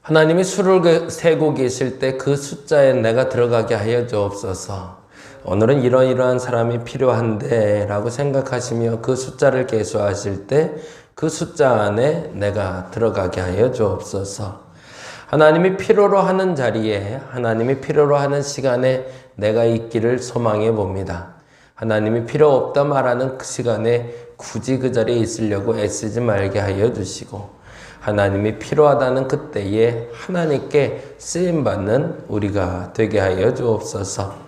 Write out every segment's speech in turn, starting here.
하나님이 수를 세고 계실 때 그 숫자에 내가 들어가게 하여 주옵소서. 오늘은 이러이러한 사람이 필요한데 라고 생각하시며 그 숫자를 계수하실 때 그 숫자 안에 내가 들어가게 하여 주옵소서. 하나님이 필요로 하는 자리에, 하나님이 필요로 하는 시간에 내가 있기를 소망해 봅니다. 하나님이 필요 없다 말하는 그 시간에 굳이 그 자리에 있으려고 애쓰지 말게 하여 주시고, 하나님이 필요하다는 그때에 하나님께 쓰임받는 우리가 되게 하여 주옵소서.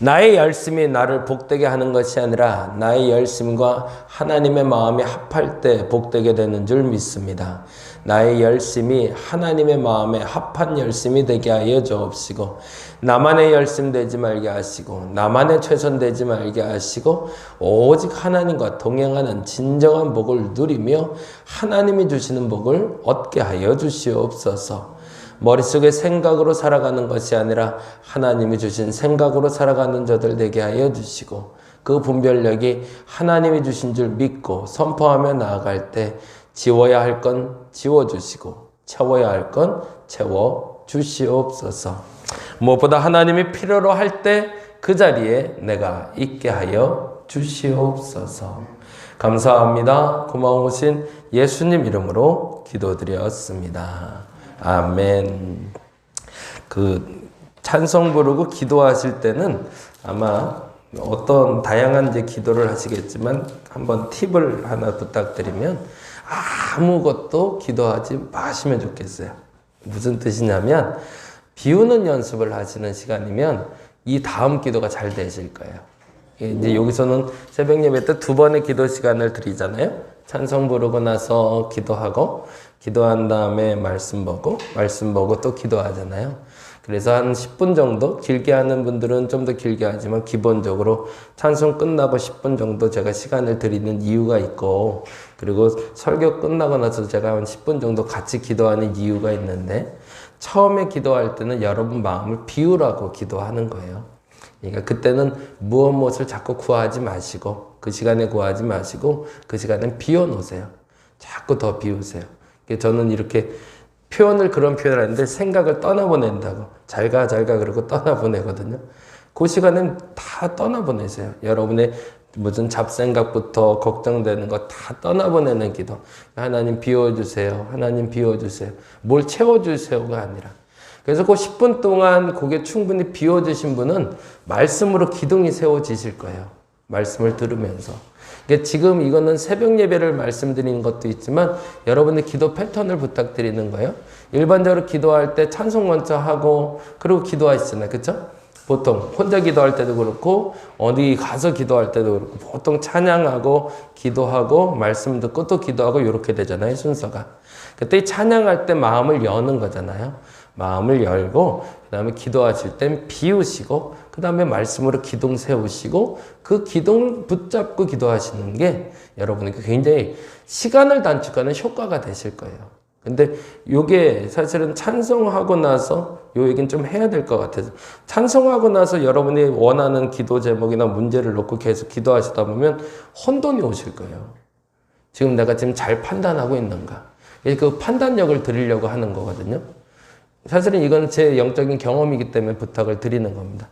나의 열심이 나를 복되게 하는 것이 아니라 나의 열심과 하나님의 마음이 합할 때 복되게 되는 줄 믿습니다. 나의 열심이 하나님의 마음에 합한 열심이 되게 하여 주옵시고, 나만의 열심 되지 말게 하시고, 나만의 최선 되지 말게 하시고, 오직 하나님과 동행하는 진정한 복을 누리며 하나님이 주시는 복을 얻게 하여 주시옵소서. 머릿속에 생각으로 살아가는 것이 아니라 하나님이 주신 생각으로 살아가는 저들 되게 하여 주시고, 그 분별력이 하나님이 주신 줄 믿고 선포하며 나아갈 때 지워야 할 건 지워주시고 채워야 할 건 채워주시옵소서. 무엇보다 하나님이 필요로 할 때 그 자리에 내가 있게 하여 주시옵소서. 감사합니다. 고마우신 예수님 이름으로 기도드렸습니다. 아멘. 찬송 부르고 기도하실 때는 아마 어떤 다양한 이제 기도를 하시겠지만 한번 팁을 하나 부탁드리면 아무것도 기도하지 마시면 좋겠어요. 무슨 뜻이냐면 비우는 연습을 하시는 시간이면 이 다음 기도가 잘 되실 거예요. 이제 여기서는 새벽 예배 때 2번의 기도 시간을 드리잖아요. 찬송 부르고 나서 기도하고, 기도한 다음에 말씀 보고 또 기도하잖아요. 그래서 한 10분 정도, 길게 하는 분들은 좀 더 길게 하지만 기본적으로 찬송 끝나고 10분 정도 제가 시간을 드리는 이유가 있고, 그리고 설교 끝나고 나서 제가 한 10분 정도 같이 기도하는 이유가 있는데, 처음에 기도할 때는 여러분 마음을 비우라고 기도하는 거예요. 그러니까 그때는 무엇을 자꾸 구하지 마시고, 그 시간에 구하지 마시고 그 시간엔 비워놓으세요. 자꾸 더 비우세요. 저는 이렇게 그런 표현을 하는데, 생각을 떠나보낸다고. 잘 가 그러고 떠나보내거든요. 그 시간엔 다 떠나보내세요. 여러분의 무슨 잡생각부터 걱정되는 거 다 떠나보내는 기도. 하나님 비워주세요. 하나님 비워주세요. 뭘 채워주세요가 아니라. 그래서 그 10분 동안 그게 충분히 비워주신 분은 말씀으로 기둥이 세워지실 거예요. 말씀을 들으면서. 지금 이거는 새벽 예배를 말씀드리는 것도 있지만 여러분의 기도 패턴을 부탁드리는 거예요. 일반적으로 기도할 때 찬송 먼저 하고 그리고 기도하시잖아요. 그렇죠? 보통 혼자 기도할 때도 그렇고 어디 가서 기도할 때도 그렇고 보통 찬양하고 기도하고 말씀 듣고 또 기도하고 이렇게 되잖아요. 순서가. 그때 찬양할 때 마음을 여는 거잖아요. 마음을 열고 그 다음에 기도하실 땐 비우시고 그 다음에 말씀으로 기둥 세우시고 그 기둥 붙잡고 기도하시는 게 여러분에게 굉장히 시간을 단축하는 효과가 되실 거예요. 근데 요게 사실은 찬송하고 나서 요 얘기는 좀 해야 될 것 같아서, 찬송하고 나서 여러분이 원하는 기도 제목이나 문제를 놓고 계속 기도하시다 보면 혼돈이 오실 거예요. 지금 내가 잘 판단하고 있는가? 그 판단력을 드리려고 하는 거거든요. 사실은 이건 제 영적인 경험이기 때문에 부탁을 드리는 겁니다.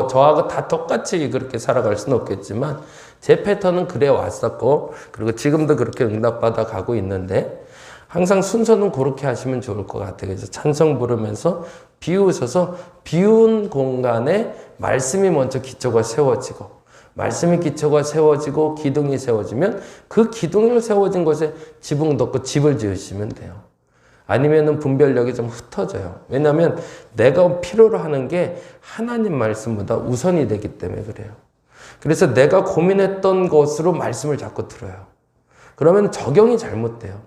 저하고 다 똑같이 그렇게 살아갈 수는 없겠지만, 제 패턴은 그래 왔었고, 그리고 지금도 그렇게 응답받아 가고 있는데, 항상 순서는 그렇게 하시면 좋을 것 같아요. 그래서 찬송 부르면서 비우셔서, 비운 공간에 말씀이 먼저 기초가 세워지고, 말씀의 기초가 세워지고, 기둥이 세워지면, 그 기둥을 세워진 곳에 지붕 덮고 집을 지으시면 돼요. 아니면은 분별력이 좀 흩어져요. 왜냐하면 내가 필요로 하는 게 하나님 말씀보다 우선이 되기 때문에 그래요. 그래서 내가 고민했던 것으로 말씀을 자꾸 들어요. 그러면 적용이 잘못돼요.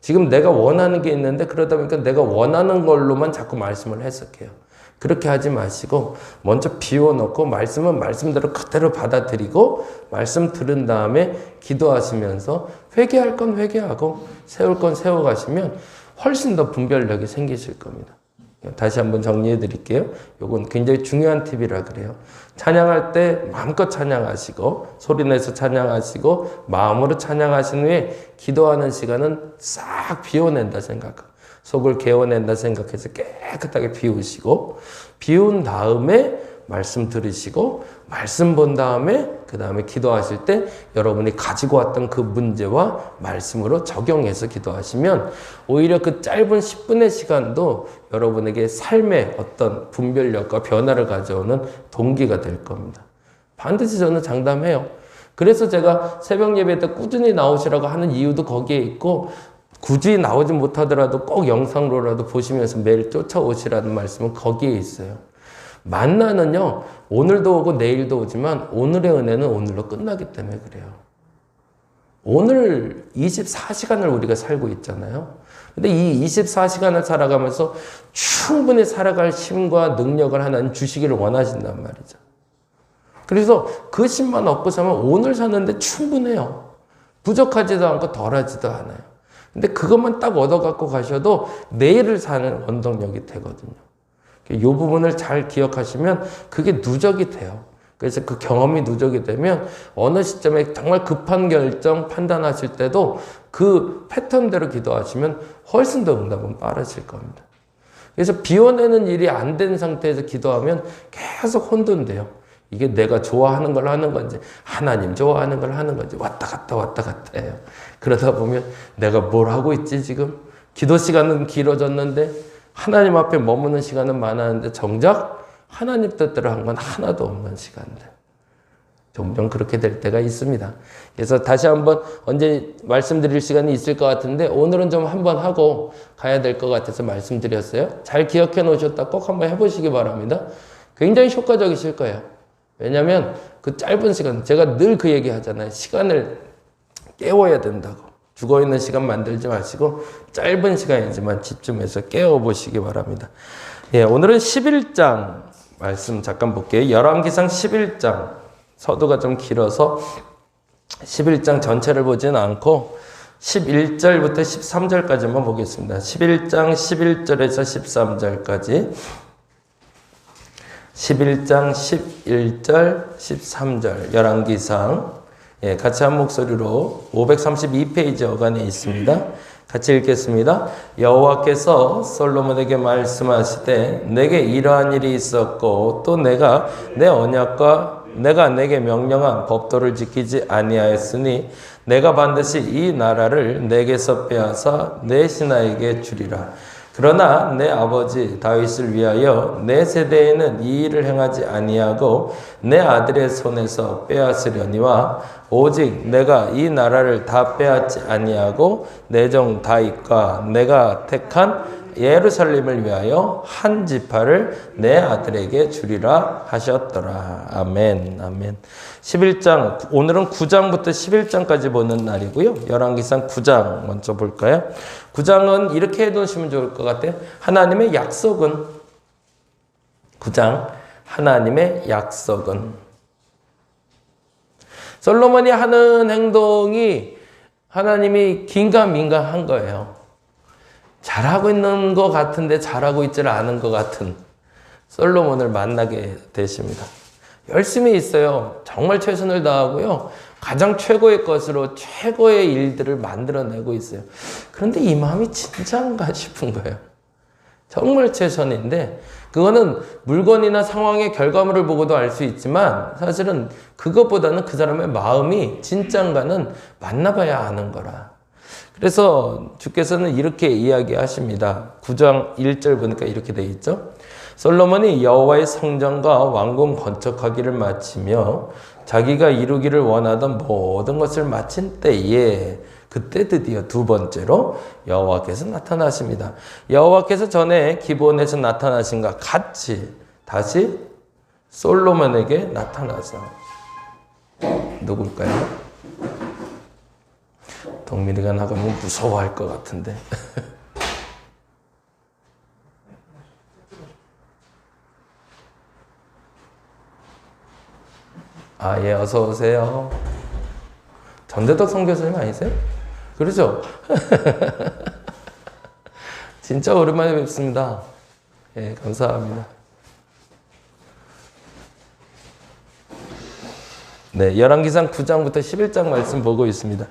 지금 내가 원하는 게 있는데 그러다 보니까 내가 원하는 걸로만 자꾸 말씀을 해석해요. 그렇게 하지 마시고 먼저 비워놓고 말씀은 말씀대로 그대로 받아들이고 말씀 들은 다음에 기도하시면서 회개할 건 회개하고 세울 건 세워가시면 훨씬 더 분별력이 생기실 겁니다. 다시 한번 정리해 드릴게요. 요건 굉장히 중요한 팁이라 그래요. 찬양할 때 마음껏 찬양하시고 소리내서 찬양하시고 마음으로 찬양하신 후에 기도하는 시간은 싹 비워낸다 생각하고 속을 개워낸다 생각해서 깨끗하게 비우시고 비운 다음에 말씀 들으시고 말씀 본 다음에 그 다음에 기도하실 때 여러분이 가지고 왔던 그 문제와 말씀으로 적용해서 기도하시면 오히려 그 짧은 10분의 시간도 여러분에게 삶의 어떤 분별력과 변화를 가져오는 동기가 될 겁니다. 반드시 저는 장담해요. 그래서 제가 새벽 예배 때 꾸준히 나오시라고 하는 이유도 거기에 있고 굳이 나오지 못하더라도 꼭 영상으로라도 보시면서 매일 쫓아오시라는 말씀은 거기에 있어요. 만나는요, 오늘도 오고 내일도 오지만 오늘의 은혜는 오늘로 끝나기 때문에 그래요. 오늘 24시간을 우리가 살고 있잖아요. 근데 이 24시간을 살아가면서 충분히 살아갈 힘과 능력을 하나님 주시기를 원하신단 말이죠. 그래서 그 힘만 얻고 사면 오늘 사는데 충분해요. 부족하지도 않고 덜하지도 않아요. 근데 그것만 딱 얻어갖고 가셔도 내일을 사는 원동력이 되거든요. 이 부분을 잘 기억하시면 그게 누적이 돼요. 그래서 그 경험이 누적이 되면 어느 시점에 정말 급한 결정 판단하실 때도 그 패턴대로 기도하시면 훨씬 더 응답은 빠르실 겁니다. 그래서 비워내는 일이 안 된 상태에서 기도하면 계속 혼돈돼요. 이게 내가 좋아하는 걸 하는 건지 하나님 좋아하는 걸 하는 건지 왔다 갔다 해요. 그러다 보면 내가 뭘 하고 있지 지금? 기도 시간은 길어졌는데 하나님 앞에 머무는 시간은 많았는데 정작 하나님 뜻대로 한 건 하나도 없는 시간들. 종종 그렇게 될 때가 있습니다. 그래서 다시 한번 언제 말씀드릴 시간이 있을 것 같은데 오늘은 좀 한번 하고 가야 될 것 같아서 말씀드렸어요. 잘 기억해 놓으셨다 꼭 한번 해보시기 바랍니다. 굉장히 효과적이실 거예요. 왜냐하면 그 짧은 시간, 제가 늘 그 얘기 하잖아요. 시간을 깨워야 된다고. 죽어있는 시간 만들지 마시고 짧은 시간이지만 집중해서 깨워보시기 바랍니다. 예, 오늘은 11장 말씀 잠깐 볼게요. 열왕기상 11장 서두가 좀 길어서 11장 전체를 보지는 않고 11절부터 13절까지만 보겠습니다. 11장 11절에서 13절까지 11장 11절 13절 열왕기상 예, 같이 한 목소리로 532페이지 어간에 있습니다. 같이 읽겠습니다. 여호와께서 솔로몬에게 말씀하시되 내게 이러한 일이 있었고 또 내가 내 언약과 내가 내게 명령한 법도를 지키지 아니하였으니 내가 반드시 이 나라를 내게서 빼앗아 내 신하에게 주리라. 그러나 내 아버지 다윗을 위하여 내 세대에는 이 일을 행하지 아니하고 내 아들의 손에서 빼앗으려니와 오직 내가 이 나라를 다 빼앗지 아니하고 내 종 다윗과 내가 택한 예루살렘을 위하여 한 지파를 내 아들에게 주리라 하셨더라. 아멘. 아멘. 11장, 오늘은 9장부터 11장까지 보는 날이고요. 열왕기상 9장 먼저 볼까요? 9장은 이렇게 해두시면 좋을 것 같아요. 하나님의 약속은 9장, 하나님의 약속은 솔로몬이 하는 행동이 하나님이 긴가민가한 거예요. 잘하고 있는 것 같은데 잘하고 있지 않은 것 같은 솔로몬을 만나게 되십니다. 열심히 있어요. 정말 최선을 다하고요. 가장 최고의 것으로 최고의 일들을 만들어내고 있어요. 그런데 이 마음이 진짜인가 싶은 거예요. 정말 최선인데 그거는 물건이나 상황의 결과물을 보고도 알 수 있지만 사실은 그것보다는 그 사람의 마음이 진짜인가는 만나봐야 아는 거라. 그래서 주께서는 이렇게 이야기하십니다. 9장 1절 보니까 이렇게 되어 있죠. 솔로몬이 여호와의 성전과 왕궁 건축하기를 마치며 자기가 이루기를 원하던 모든 것을 마친 때에 그때 드디어 두 번째로 여호와께서 나타나십니다. 여호와께서 전에 기브온에서 나타나신과 같이 다시 솔로몬에게 나타나서 누굴까요? 동민이가 나가면 무서워할 것 같은데. 아, 예, 어서 오세요. 전대덕 선교사님 아니세요? 그렇죠? 진짜 오랜만에 뵙습니다. 예, 감사합니다. 네, 열왕기상 9장부터 11장 말씀 보고 있습니다.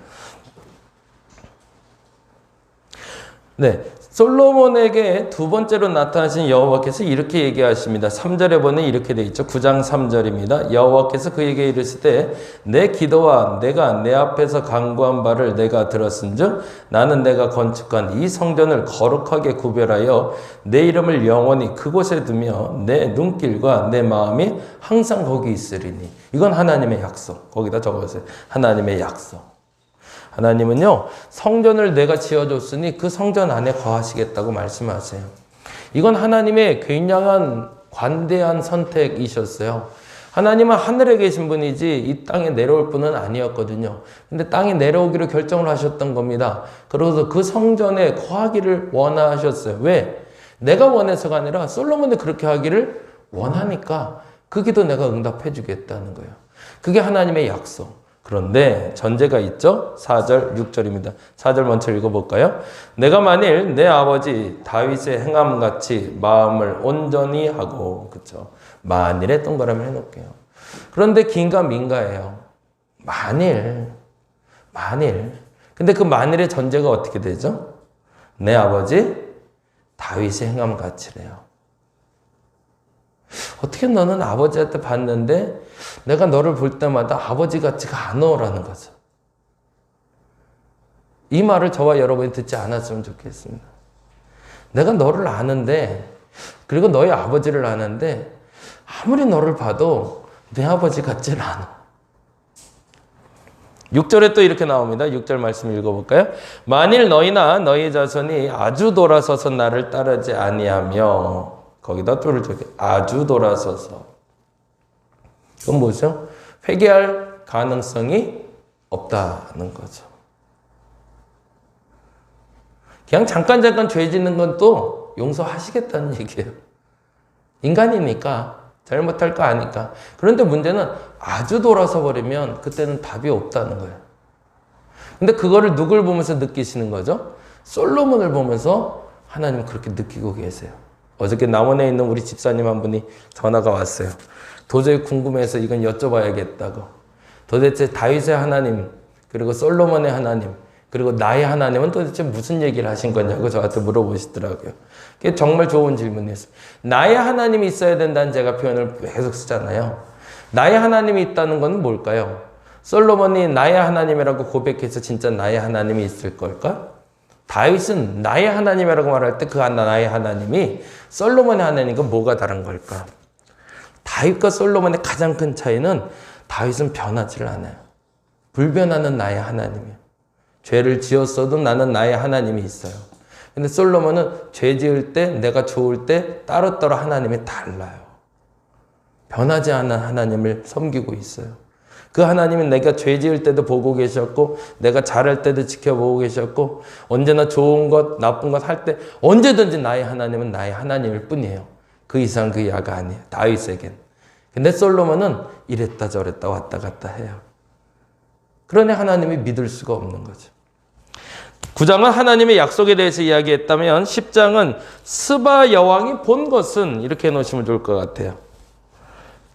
네, 솔로몬에게 두 번째로 나타나신 여호와께서 이렇게 얘기하십니다. 3절에 보면 이렇게 돼 있죠. 9장 3절입니다. 여호와께서 그에게 이르시되 내 기도와 내가 내 앞에서 간구한 바를 내가 들었은즉 나는 내가 건축한 이 성전을 거룩하게 구별하여 내 이름을 영원히 그곳에 두며 내 눈길과 내 마음이 항상 거기 있으리니. 이건 하나님의 약속. 거기다 적어주세요. 하나님의 약속. 하나님은요, 성전을 내가 지어줬으니 그 성전 안에 거하시겠다고 말씀하세요. 이건 하나님의 굉장한 관대한 선택이셨어요. 하나님은 하늘에 계신 분이지 이 땅에 내려올 분은 아니었거든요. 근데 땅에 내려오기로 결정을 하셨던 겁니다. 그래서 그 성전에 거하기를 원하셨어요. 왜? 내가 원해서가 아니라 솔로몬이 그렇게 하기를 원하니까 그 기도 내가 응답해 주겠다는 거예요. 그게 하나님의 약속. 그런데 전제가 있죠. 4절, 6절입니다. 4절 먼저 읽어볼까요? 내가 만일 내 아버지 다윗의 행함같이 마음을 온전히 하고, 그쵸? 만일에 동그라미 해놓을게요. 그런데 긴가민가예요. 만일. 근데 그 만일의 전제가 어떻게 되죠? 내 아버지 다윗의 행함같이래요. 어떻게 너는 아버지한테 봤는데 내가 너를 볼 때마다 아버지 같지가 않으라는 거죠. 이 말을 저와 여러분이 듣지 않았으면 좋겠습니다. 내가 너를 아는데, 그리고 너희 아버지를 아는데 아무리 너를 봐도 내 아버지 같지는 않아. 6절에 또 이렇게 나옵니다. 6절 말씀 읽어볼까요? 만일 너희나 너희 자손이 아주 돌아서서 나를 따르지 아니하며, 거기다 또를 적게 아주 돌아서서. 그건 뭐죠? 회개할 가능성이 없다는 거죠. 그냥 잠깐 죄 짓는 건 또 용서하시겠다는 얘기예요. 인간이니까 잘못할 거 아니까. 그런데 문제는 아주 돌아서 버리면 그때는 답이 없다는 거예요. 근데 그거를 누굴 보면서 느끼시는 거죠? 솔로몬을 보면서 하나님은 그렇게 느끼고 계세요. 어저께 남원에 있는 우리 집사님 한 분이 전화가 왔어요. 도저히 궁금해서 이건 여쭤봐야겠다고. 도대체 다윗의 하나님, 그리고 솔로몬의 하나님, 그리고 나의 하나님은 도대체 무슨 얘기를 하신 거냐고 저한테 물어보시더라고요. 그게 정말 좋은 질문이었어요. 나의 하나님이 있어야 된다는 제가 표현을 계속 쓰잖아요. 나의 하나님이 있다는 건 뭘까요? 솔로몬이 나의 하나님이라고 고백해서 진짜 나의 하나님이 있을 걸까? 다윗은 나의 하나님이라고 말할 때 그 나의 하나님이 솔로몬의 하나님과 뭐가 다른 걸까? 다윗과 솔로몬의 가장 큰 차이는 다윗은 변하지를 않아요. 불변하는 나의 하나님이에요. 죄를 지었어도 나는 나의 하나님이 있어요. 근데 솔로몬은 죄 지을 때, 내가 좋을 때 따로따로 하나님이 달라요. 변하지 않은 하나님을 섬기고 있어요. 그 하나님은 내가 죄 지을 때도 보고 계셨고, 내가 잘할 때도 지켜보고 계셨고, 언제나 좋은 것, 나쁜 것 할 때 언제든지 나의 하나님은 나의 하나님일 뿐이에요. 그 이상 그 이하가 아니에요. 다윗에겐. 근데 솔로몬은 이랬다 저랬다 왔다 갔다 해요. 그러니 하나님이 믿을 수가 없는 거죠. 9장은 하나님의 약속에 대해서 이야기했다면 10장은 스바 여왕이 본 것은, 이렇게 해놓으시면 좋을 것 같아요.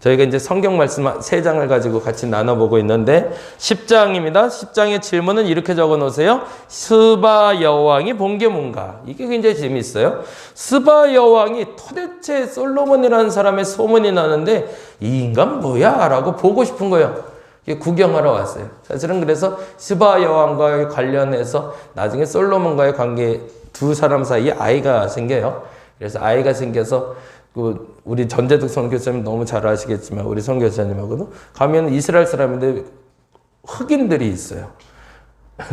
저희가 이제 성경 말씀 3장을 가지고 같이 나눠보고 있는데 10장입니다. 10장의 질문은 이렇게 적어 놓으세요. 스바 여왕이 본 게 뭔가? 이게 굉장히 재미있어요. 스바 여왕이 도대체 솔로몬이라는 사람의 소문이 나는데 이 인간 뭐야? 라고 보고 싶은 거예요. 구경하러 왔어요. 사실은 그래서 스바 여왕과 관련해서 나중에 솔로몬과의 관계, 두 사람 사이에 아이가 생겨요. 그래서 아이가 생겨서 우리 전재득 선교사님 너무 잘 아시겠지만 우리 선교사님하고도 가면 이스라엘 사람인데 흑인들이 있어요.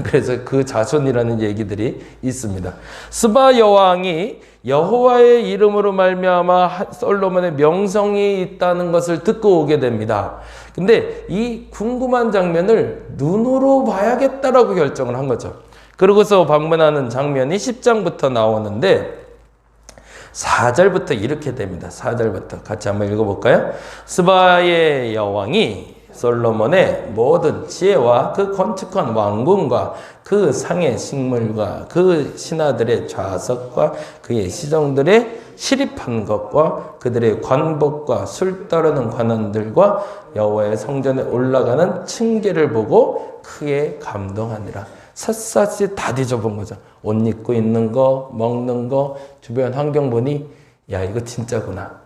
그래서 그 자손이라는 얘기들이 있습니다. 스바 여왕이 여호와의 이름으로 말미암아 솔로몬의 명성이 있다는 것을 듣고 오게 됩니다. 근데 이 궁금한 장면을 눈으로 봐야겠다라고 결정을 한 거죠. 그러고서 방문하는 장면이 10장부터 나오는데 4절부터 이렇게 됩니다. 4절부터 같이 한번 읽어볼까요? 스바의 여왕이 솔로몬의 모든 지혜와 그 건축한 왕궁과 그 상의 식물과 그 신하들의 좌석과 그의 시정들의 시립한 것과 그들의 관복과 술 따르는 관원들과 여호와의 성전에 올라가는 층계를 보고 크게 감동하니라. 샅샅이 다 뒤져본 거죠. 옷 입고 있는 거, 먹는 거, 주변 환경 보니 야 이거 진짜구나.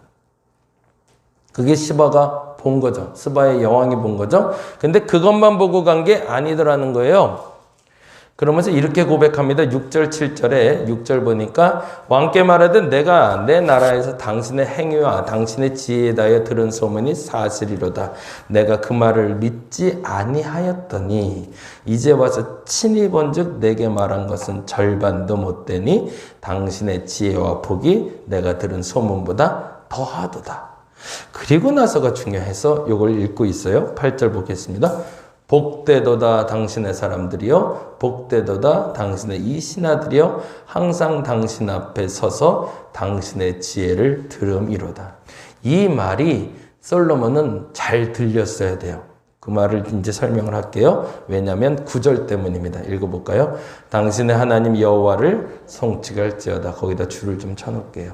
그게 스바가 본 거죠. 스바의 여왕이 본 거죠. 근데 그것만 보고 간 게 아니더라는 거예요. 그러면서 이렇게 고백합니다. 6절 7절에 6절 보니까 왕께 말하되 내가 내 나라에서 당신의 행위와 당신의 지혜에 대하여 들은 소문이 사실이로다. 내가 그 말을 믿지 아니하였더니 이제 와서 친히 본즉 내게 말한 것은 절반도 못 되니 당신의 지혜와 복이 내가 들은 소문보다 더하도다. 그리고 나서가 중요해서 이걸 읽고 있어요. 8절 보겠습니다. 복되도다 당신의 사람들이여 복되도다 당신의 이 신하들이여 항상 당신 앞에 서서 당신의 지혜를 들음이로다. 이 말이 솔로몬은 잘 들렸어야 돼요. 그 말을 이제 설명을 할게요. 왜냐하면 9절 때문입니다. 읽어볼까요? 당신의 하나님 여호와를 송축할지어다. 거기다 줄을 좀 쳐놓을게요.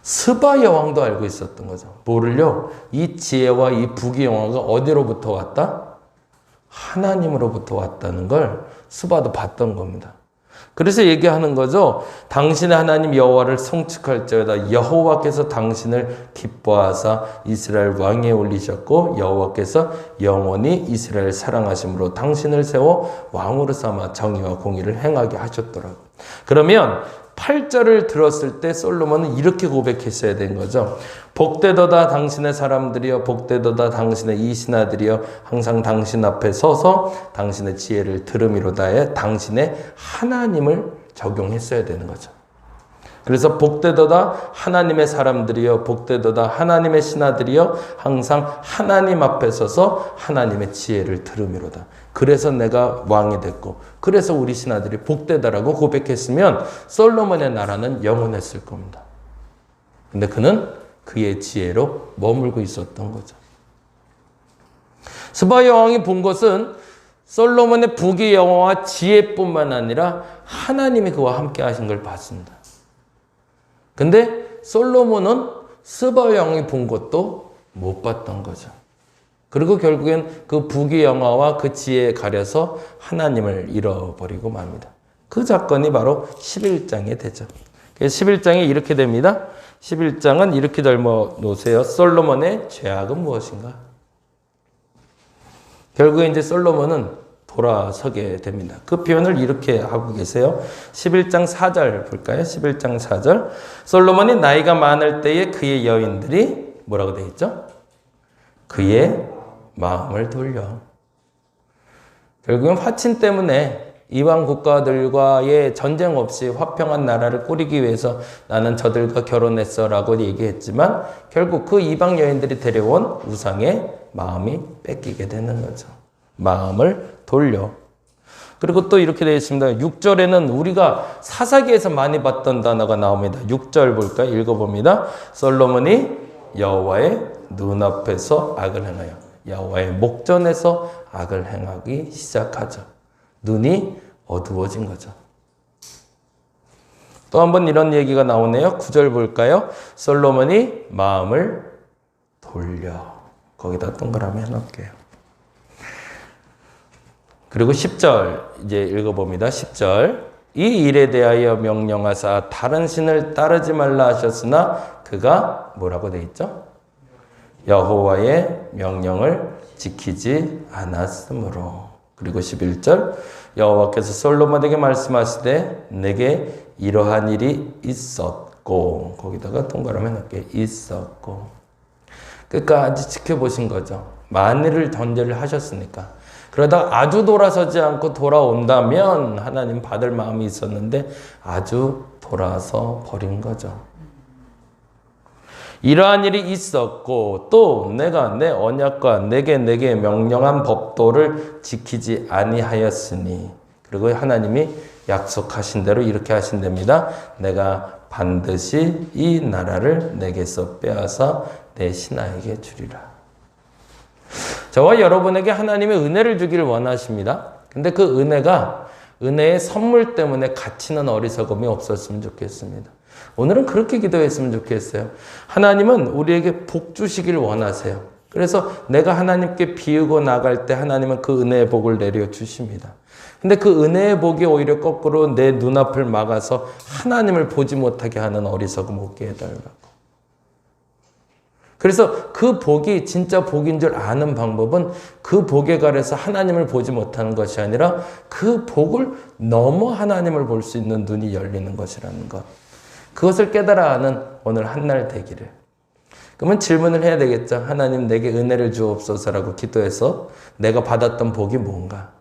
스바 여왕도 알고 있었던 거죠. 뭐를요? 이 지혜와 이 부귀 영화가 어디로부터 왔다? 하나님으로부터 왔다는 걸 스바도 봤던 겁니다. 그래서 얘기하는 거죠. 당신의 하나님 여호와를 송축할지어다. 여호와께서 당신을 기뻐하사 이스라엘 왕위에 올리셨고 여호와께서 영원히 이스라엘 사랑하심으로 당신을 세워 왕으로 삼아 정의와 공의를 행하게 하셨더라고요. 그러면 8절을 들었을 때 솔로몬은 이렇게 고백했어야 된 거죠. 복되도다 당신의 사람들이여 복되도다 당신의 이 신하들이여 항상 당신 앞에 서서 당신의 지혜를 들음이로다에 당신의 하나님을 적용했어야 되는 거죠. 그래서 복되도다 하나님의 사람들이여 복되도다 하나님의 신하들이여 항상 하나님 앞에 서서 하나님의 지혜를 들음이로다. 그래서 내가 왕이 됐고 그래서 우리 신하들이 복되다라고 고백했으면 솔로몬의 나라는 영원했을 겁니다. 근데 그는 그의 지혜로 머물고 있었던 거죠. 스바 여왕이 본 것은 솔로몬의 부귀 영화와 지혜뿐만 아니라 하나님이 그와 함께 하신 걸 봤습니다. 근데 솔로몬은 스바 여왕이 본 것도 못 봤던 거죠. 그리고 결국엔 그 부귀 영화와 그 지혜에 가려서 하나님을 잃어버리고 맙니다. 그 사건이 바로 11장이 되죠. 11장이 이렇게 됩니다. 11장은 이렇게 닮아 놓으세요. 솔로몬의 죄악은 무엇인가? 결국에 이제 솔로몬은 돌아서게 됩니다. 그 표현을 이렇게 하고 계세요. 11장 4절 볼까요? 11장 4절. 솔로몬이 나이가 많을 때에 그의 여인들이 뭐라고 되어 있죠? 그의 마음을 돌려. 결국은 화친 때문에 이방 국가들과의 전쟁 없이 화평한 나라를 꾸리기 위해서 나는 저들과 결혼했어 라고 얘기했지만 결국 그 이방 여인들이 데려온 우상의 마음이 뺏기게 되는 거죠. 마음을 돌려. 그리고 또 이렇게 되어 있습니다. 6절에는 우리가 사사기에서 많이 봤던 단어가 나옵니다. 6절 볼까요? 읽어봅니다. 솔로몬이 여호와의 눈앞에서 악을 행하여 여호와의 목전에서 악을 행하기 시작하죠. 눈이 어두워진 거죠. 또 한 번 이런 얘기가 나오네요. 9절 볼까요? 솔로몬이 마음을 돌려. 거기다 동그라미 해놓을게요. 그리고 10절 이제 읽어봅니다. 10절. 이 일에 대하여 명령하사 다른 신을 따르지 말라 하셨으나 그가 뭐라고 돼 있죠? 여호와의 명령을 지키지 않았으므로. 그리고 11절. 여호와께서 솔로몬에게 말씀하시되 내게 이러한 일이 있었고 거기다가 동그라미 해놓을게요. 있었고. 끝까지 지켜보신 거죠. 만일을 전제를 하셨으니까. 그러다 아주 돌아서지 않고 돌아온다면 하나님 받을 마음이 있었는데 아주 돌아서 버린 거죠. 이러한 일이 있었고 또 내가 내 언약과 내게 명령한 법도를 지키지 아니하였으니 그리고 하나님이 약속하신 대로 이렇게 하신답니다. 내가 반드시 이 나라를 내게서 빼앗아 내 신하에게 주리라. 저와 여러분에게 하나님의 은혜를 주기를 원하십니다. 근데 그 은혜가 은혜의 선물 때문에 갇히는 어리석음이 없었으면 좋겠습니다. 오늘은 그렇게 기도했으면 좋겠어요. 하나님은 우리에게 복 주시길 원하세요. 그래서 내가 하나님께 비우고 나갈 때 하나님은 그 은혜의 복을 내려주십니다. 근데 그 은혜의 복이 오히려 거꾸로 내 눈앞을 막아서 하나님을 보지 못하게 하는 어리석음 없게 해달라고. 그래서 그 복이 진짜 복인 줄 아는 방법은 그 복에 가려서 하나님을 보지 못하는 것이 아니라 그 복을 넘어 하나님을 볼 수 있는 눈이 열리는 것이라는 것. 그것을 깨달아 하는 오늘 한날 되기를. 그러면 질문을 해야 되겠죠. 하나님 내게 은혜를 주옵소서라고 기도해서 내가 받았던 복이 뭔가.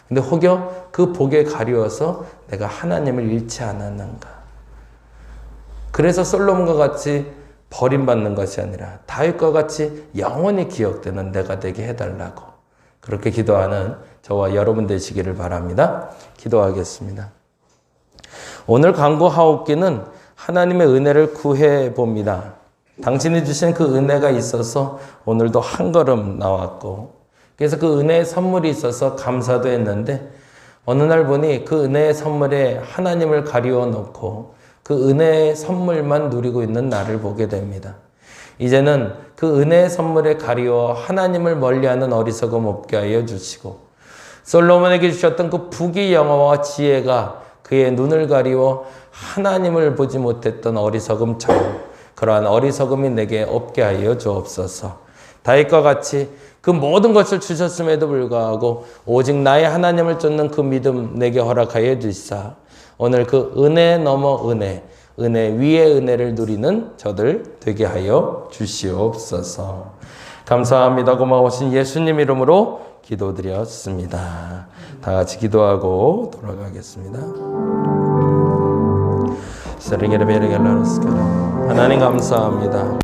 근데 혹여 그 복에 가리워서 내가 하나님을 잃지 않았는가. 그래서 솔로몬과 같이 버림받는 것이 아니라 다윗과 같이 영원히 기억되는 내가 되게 해달라고. 그렇게 기도하는 저와 여러분 되시기를 바랍니다. 기도하겠습니다. 오늘 강구 하옵기는 하나님의 은혜를 구해 봅니다. 당신이 주신 그 은혜가 있어서 오늘도 한 걸음 나왔고, 그래서 그 은혜의 선물이 있어서 감사도 했는데 어느 날 보니 그 은혜의 선물에 하나님을 가리워 놓고 그 은혜의 선물만 누리고 있는 나를 보게 됩니다. 이제는 그 은혜의 선물에 가리워 하나님을 멀리하는 어리석음 없게 하여 주시고, 솔로몬에게 주셨던 그 부귀 영화와 지혜가 그의 눈을 가리워 하나님을 보지 못했던 어리석음처럼 그러한 어리석음이 내게 없게 하여 주옵소서. 다윗과 같이 그 모든 것을 주셨음에도 불구하고 오직 나의 하나님을 쫓는 그 믿음 내게 허락하여 주시사 오늘 그 은혜 넘어 은혜 위의 은혜를 누리는 저들 되게 하여 주시옵소서. 감사합니다. 고마우신 예수님 이름으로 기도드렸습니다. 다 같이 기도하고 돌아가겠습니다. 하나님 감사합니다.